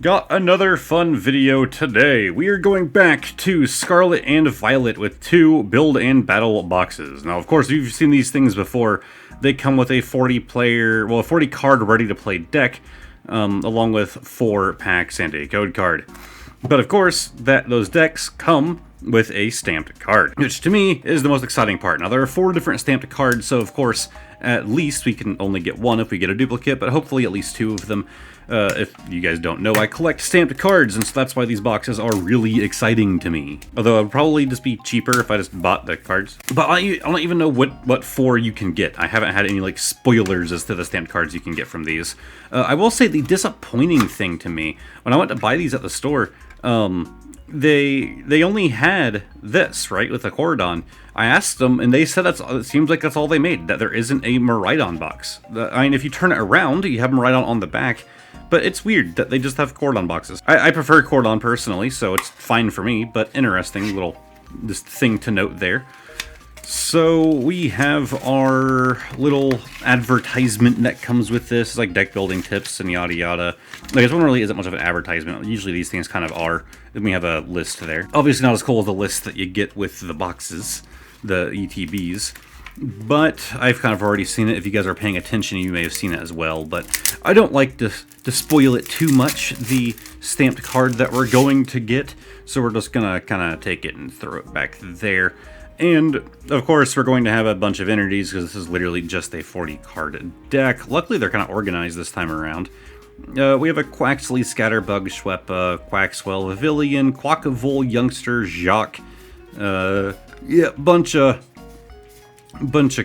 Got another fun video today. We are going back to Scarlet and Violet with 2 build and battle boxes. Now, of course, you've seen these things before. They come with a 40 card ready to play deck, along with 4 packs and a code card. But of course, those decks come with a stamped card, which to me is the most exciting part. Now, there are 4 different stamped cards, so of course, at least we can only get 1 if we get a duplicate, but hopefully at least 2 of them. If you guys don't know, I collect stamped cards, and so that's why these boxes are really exciting to me. Although it would probably just be cheaper if I just bought the cards. But I don't even know what 4 you can get. I haven't had any like spoilers as to the stamped cards you can get from these. I will say the disappointing thing to me, when I went to buy these at the store, they only had this, right, with the Cordon. I asked them, and they said it seems like that's all they made, that there isn't a Maridon box. I mean, if you turn it around, you have Maridon on the back, but it's weird that they just have Cordon boxes. I prefer Cordon personally, so it's fine for me, but interesting little just thing to note there. So we have our little advertisement that comes with this. It's like deck building tips and yada yada. Like, this one really isn't much of an advertisement. Usually these things kind of are. Then we have a list there. Obviously not as cool as the list that you get with the boxes, the ETBs. But I've kind of already seen it. If you guys are paying attention, you may have seen it as well. But I don't like to spoil it too much, the stamped card that we're going to get. So we're just going to kind of take it and throw it back there. And, of course, we're going to have a bunch of entities, because this is literally just a 40-card deck. Luckily, they're kind of organized this time around. We have a Quaxley, Scatterbug, Schweppe, Quaxwell, Vivillon, Quackavole, Youngster, Jacques. Yeah, bunch of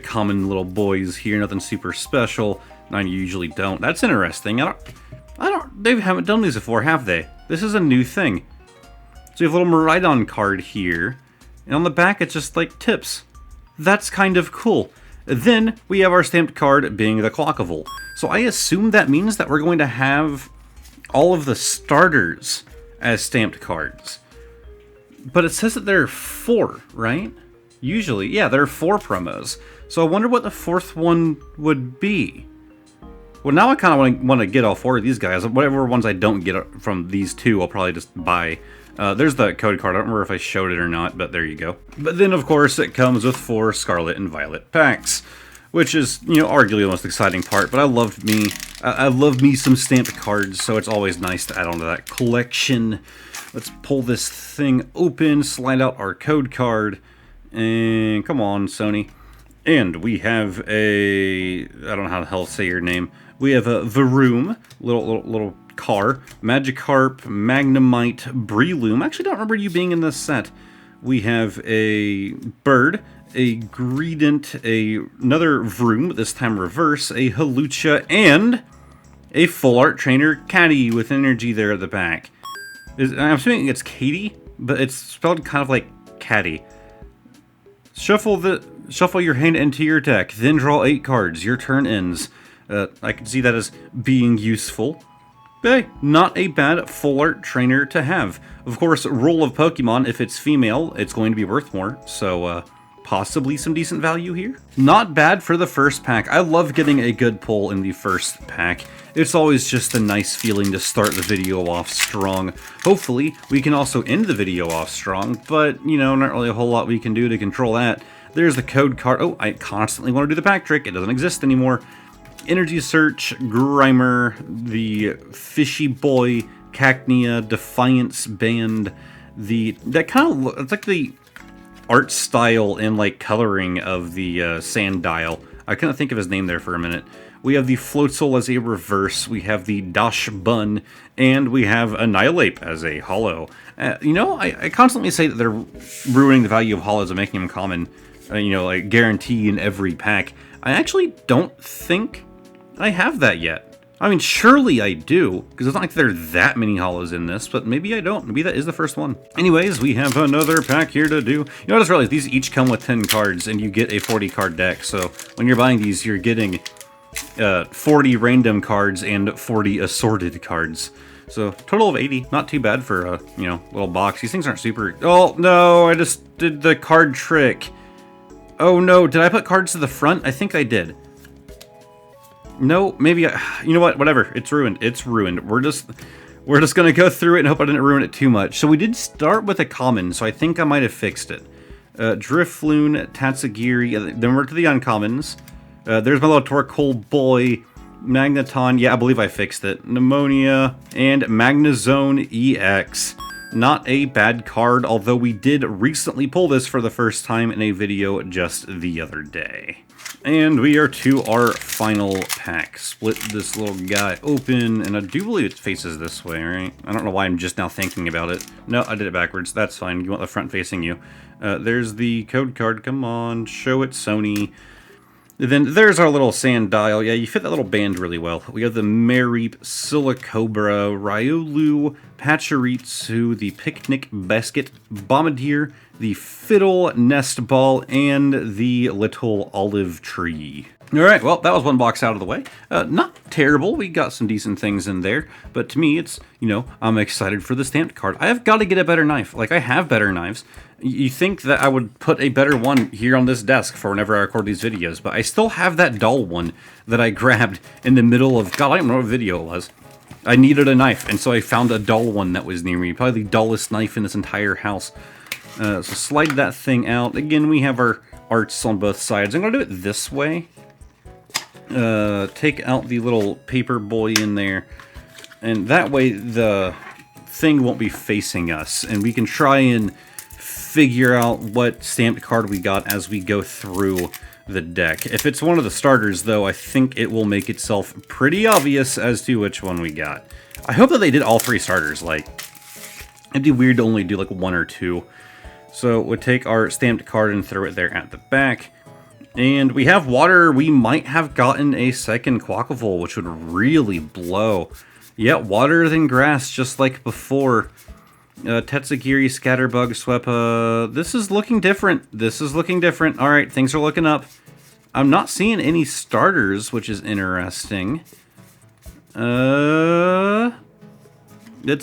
common little boys here, nothing super special. I usually don't. That's interesting. They haven't done these before, have they? This is a new thing. So you have a little Maridon card here. And on the back, it's just like tips. That's kind of cool. Then we have our stamped card being the Quackavole. So I assume that means that we're going to have all of the starters as stamped cards. But it says that there are 4, right? Usually, yeah, there are 4 promos. So I wonder what the 4th one would be. Well, now I kind of want to get all 4 of these guys. Whatever ones I don't get from these 2, I'll probably just buy. There's the code card. I don't remember if I showed it or not, but there you go. But then, of course, it comes with 4 Scarlet and Violet packs, which is, you know, arguably the most exciting part. But I love me some stamped cards, so it's always nice to add on to that collection. Let's pull this thing open, slide out our code card, and come on, Sony. And we have I don't know how the hell to say your name. We have a Varoom, little car, Magikarp, Magnemite, Breloom. I actually don't remember you being in this set. We have a bird, a Greedent, another Vroom, this time reverse, a Hawlucha, and a full art trainer Caddy with energy there at the back. I'm assuming it's Katie, but it's spelled kind of like Caddy. Shuffle your hand into your deck, then draw 8 cards. Your turn ends. I can see that as being useful. But hey, not a bad full art trainer to have. Of course, rule of Pokemon, if it's female, it's going to be worth more. So, possibly some decent value here. Not bad for the first pack. I love getting a good pull in the first pack. It's always just a nice feeling to start the video off strong. Hopefully, we can also end the video off strong, but, you know, not really a whole lot we can do to control that. There's the code card. Oh, I constantly want to do the pack trick. It doesn't exist anymore. Energy Search, Grimer, the Fishy Boy, Cacnea, Defiance Band, that kind of, it's like the art style and like coloring of the Sandile. I couldn't think of his name there for a minute. We have the Floatzel as a reverse, we have the Dash Bun, and we have Annihilate as a holo. You know, I constantly say that they're ruining the value of holos and making them common, you know, like guarantee in every pack. I actually don't think I have that yet. I mean, surely I do, because it's not like there are that many holos in this, but maybe I don't. Maybe that is the first one. Anyways, we have another pack here to do. You know, I just realized these each come with 10 cards, and you get a 40-card deck. So when you're buying these, you're getting 40 random cards and 40 assorted cards. So total of 80. Not too bad for a, you know, little box. These things aren't super... Oh, no, I just did the card trick. Oh, no, did I put cards to the front? I think I did. No, maybe you know what? Whatever. It's ruined. It's ruined. we're just going to go through it and hope I didn't ruin it too much. So we did start with a common, so I think I might have fixed it. Drifloon, Tatsugiri, then we're to the uncommons. There's my little Torkoal boy, Magneton, yeah, I believe I fixed it. Pneumonia, and Magnezone EX. Not a bad card, although we did recently pull this for the first time in a video just the other day. And we are to our final pack. Split this little guy open, and I do believe it faces this way, right? I don't know why I'm just now thinking about it. No, I did it backwards. That's fine. You want the front facing you. There's the code card. Come on, show it, Sony. Then there's our little sand dial. Yeah, you fit that little band really well. We have the Mareep, Silicobra, Riolu, Pachirisu, the Picnic Basket, Bombardier, the Fiddle Nest Ball, and the Little Olive Tree. Alright, well, that was one box out of the way. Not terrible, we got some decent things in there, but to me, it's, you know, I'm excited for the stamped card. I have got to get a better knife. Like, I have better knives. You think that I would put a better one here on this desk for whenever I record these videos, but I still have that dull one that I grabbed in the middle of, God, I don't know what video it was. I needed a knife, and so I found a dull one that was near me. Probably the dullest knife in this entire house. So slide that thing out. Again, we have our arts on both sides. I'm going to do it this way. Take out the little paper boy in there, and that way the thing won't be facing us, and we can try and figure out what stamped card we got as we go through the deck. If it's one of the starters, though, I think it will make itself pretty obvious as to which one we got. I hope that they did all three starters. Like, it'd be weird to only do like one or two. So we'll take our stamped card and throw it there at the back. And we have water. We might have gotten a second Quacklevolt, which would really blow. Yeah, water than grass, just like before. Tatsugiri, Scatterbug, Swepa. This is looking different. This is looking different. Alright, things are looking up. I'm not seeing any starters, which is interesting. Let's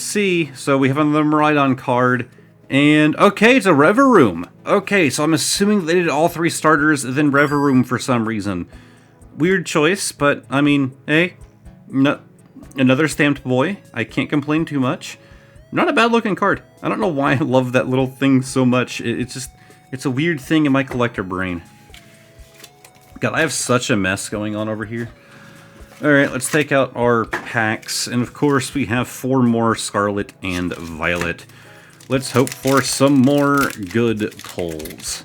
see. So we have another Miraidon card. And, okay, it's a Reveroom. Okay, so I'm assuming they did all three starters, then Reveroom for some reason. Weird choice, but, I mean, hey, no, another stamped boy. I can't complain too much. Not a bad looking card. I don't know why I love that little thing so much. It's just, it's a weird thing in my collector brain. God, I have such a mess going on over here. Alright, let's take out our packs. And of course, we have 4 more Scarlet and Violet. Let's hope for some more good pulls.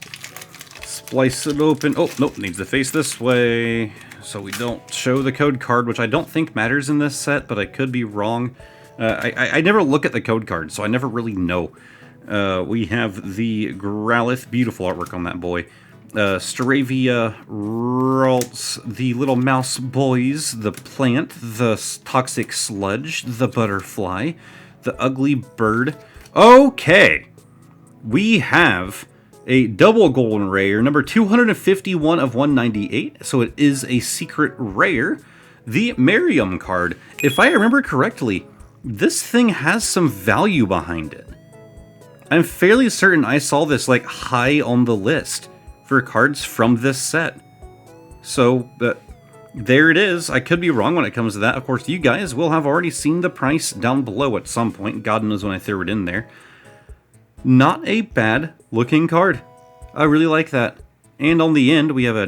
Splice it open. Oh, nope, needs to face this way. So we don't show the code card, which I don't think matters in this set, but I could be wrong. I never look at the code card, so I never really know. We have the Growlithe, beautiful artwork on that boy. Staravia, Ralts, the little mouse boys, the plant, the toxic sludge, the butterfly, the ugly bird. Okay, we have a double golden rare, number 251 of 198, so it is a secret rare. The Merriam card. If I remember correctly, this thing has some value behind it. I'm fairly certain I saw this like high on the list for cards from this set. So there it is. I could be wrong when it comes to that. Of course, you guys will have already seen the price down below at some point. God knows when I threw it in there. Not a bad looking card. I really like that. And on the end, we have a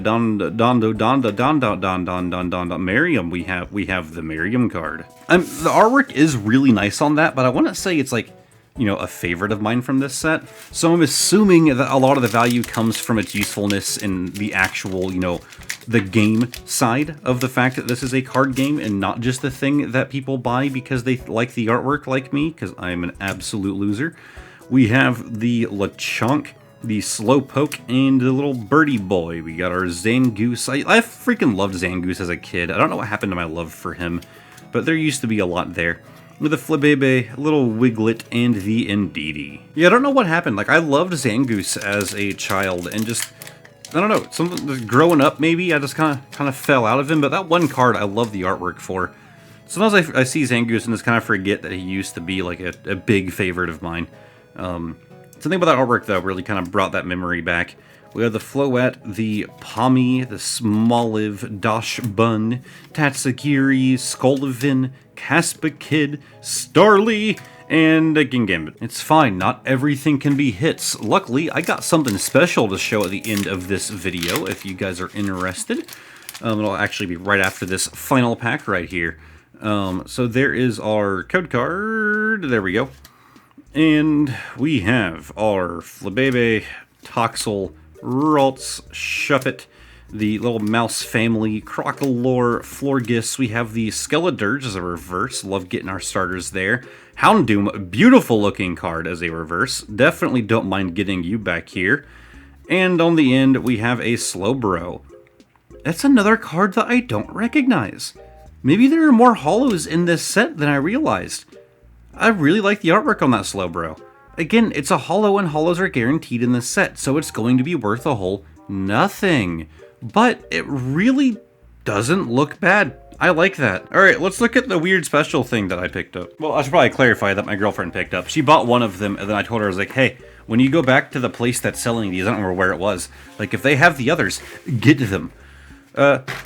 Merriam. We have the Merriam card. The artwork is really nice on that, but I wouldn't say it's like, you know, a favorite of mine from this set. So I'm assuming that a lot of the value comes from its usefulness in the actual, you know, the game side of the fact that this is a card game and not just the thing that people buy because they like the artwork like me, because I'm an absolute loser. We have the Lechonk, the Slowpoke, and the little birdie boy. We got our Zangoose. I freaking loved Zangoose as a kid. I don't know what happened to my love for him, but there used to be a lot there. With a Flabebe, a little Wiglet, and the Indeedee. Yeah, I don't know what happened. Like, I loved Zangoose as a child, and just, I don't know, something growing up maybe, I just kind of fell out of him, but that one card I love the artwork for. Sometimes I see Zangoose and just kind of forget that he used to be like a big favorite of mine. Something about that artwork, though, really kind of brought that memory back. We have the Floette, the Pommy, the Smoliv, Dosh Bun, Tatsugiri, Skolivin, Caspa Kid, Starly, and a Gambit. It's fine, not everything can be hits. Luckily, I got something special to show at the end of this video, if you guys are interested. It'll actually be right after this final pack right here. So there is our code card, there we go. And we have our Flabebe, Toxel, Ralts, Shuppet, the little mouse family, Crocolore, Florges. We have the Skeledirge as a reverse. Love getting our starters there. Houndoom, beautiful looking card as a reverse. Definitely don't mind getting you back here. And on the end, we have a Slowbro. That's another card that I don't recognize. Maybe there are more holos in this set than I realized. I really like the artwork on that Slowbro. Again, it's a holo and holos are guaranteed in this set, so it's going to be worth a whole nothing. But it really doesn't look bad. I like that. Alright, let's look at the weird special thing that I picked up. Well, I should probably clarify that my girlfriend picked up. She bought one of them, and then I told her, I was like, hey, when you go back to the place that's selling these, I don't remember where it was, like, if they have the others, get them.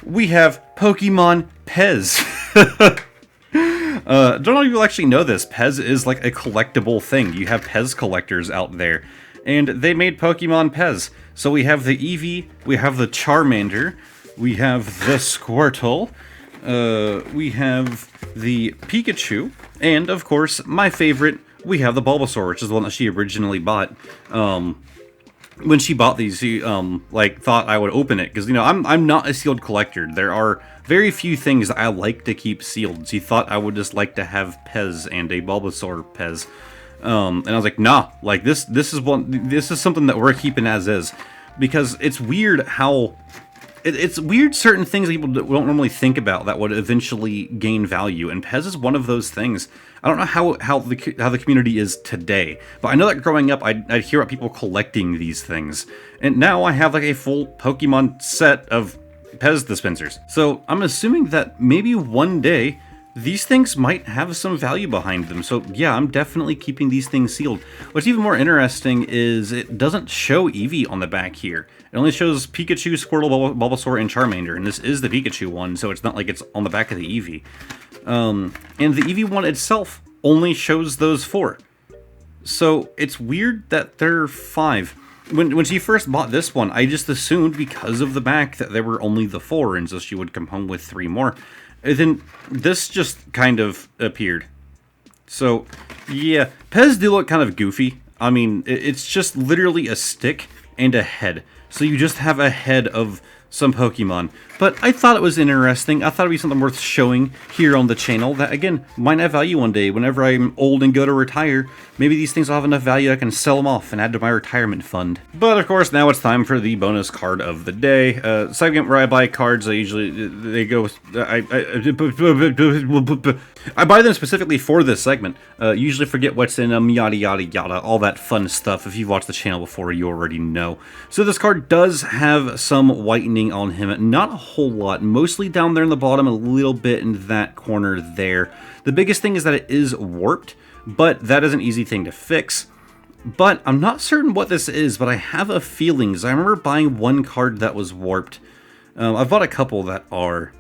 We have Pokemon Pez. Don't know if you actually know this. Pez is like a collectible thing. You have Pez collectors out there. And they made Pokemon Pez. So we have the Eevee, we have the Charmander, we have the Squirtle, we have the Pikachu, and of course, my favorite, we have the Bulbasaur, which is the one that she originally bought. When she bought these, she like thought I would open it because, you know, I'm not a sealed collector. There are very few things that I like to keep sealed. She thought I would just like to have Pez and a Bulbasaur Pez, and I was like, nah, like this is something that we're keeping as is, because it's weird how it's weird certain things that people don't normally think about that would eventually gain value, and Pez is one of those things. I don't know how the community is today, but I know that growing up, I'd hear about people collecting these things, and now I have like a full Pokemon set of Pez dispensers. So I'm assuming that maybe one day these things might have some value behind them. So yeah, I'm definitely keeping these things sealed. What's even more interesting is it doesn't show Eevee on the back here. It only shows Pikachu, Squirtle, Bulbasaur, and Charmander, and this is the Pikachu one, so it's not like it's on the back of the Eevee. And the Eevee one itself only shows those 4. So it's weird that there are 5. When she first bought this one, I just assumed because of the back that there were only the 4, and so she would come home with 3 more. And then this just kind of appeared. So, yeah, Pez do look kind of goofy. I mean, it's just literally a stick and a head. So you just have a head of some Pokemon. But I thought it was interesting. I thought it'd be something worth showing here on the channel that, again, might have value one day. Whenever I'm old and go to retire, maybe these things will have enough value I can sell them off and add to my retirement fund. But of course, now it's time for the bonus card of the day. Segment where I buy cards, I buy them specifically for this segment. Usually forget what's in them, yada yada yada, all that fun stuff. If you've watched the channel before, you already know. So this card does have some whitening on him, not a whole lot, mostly down there in the bottom, a little bit in that corner there. The biggest thing is that it is warped, but that is an easy thing to fix. But I'm not certain what this is, but I have a feeling, because I remember buying one card that was warped. I've bought a couple that are.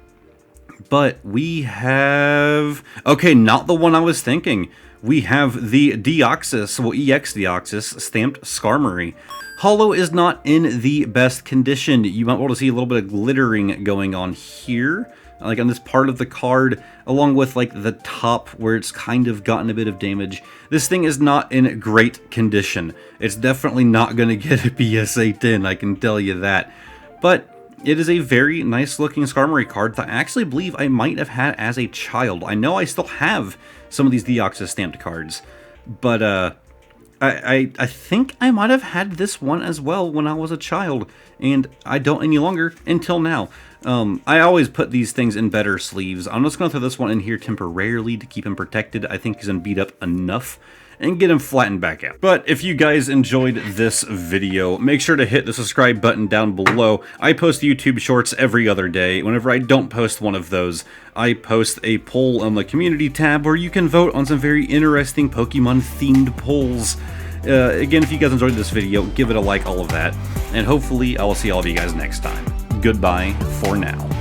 But we have... Okay, not the one I was thinking. We have the Deoxys, well, EX Deoxys, stamped Skarmory. Holo is not in the best condition. You might be able to see a little bit of glittering going on here, like on this part of the card, along with like the top where it's kind of gotten a bit of damage. This thing is not in great condition. It's definitely not going to get a PSA 10, I can tell you that. But it is a very nice looking Skarmory card that I actually believe I might have had as a child. I know I still have some of these Deoxys stamped cards, but I think I might have had this one as well when I was a child, and I don't any longer until now. I always put these things in better sleeves. I'm just going to throw this one in here temporarily to keep him protected. I think he's been beat up enough and get him flattened back out. But if you guys enjoyed this video, make sure to hit the subscribe button down below. I post YouTube shorts every other day. Whenever I don't post one of those, I post a poll on the community tab where you can vote on some very interesting Pokemon themed polls. Again, if you guys enjoyed this video, give it a like, all of that, and hopefully I will see all of you guys next time. Goodbye for now.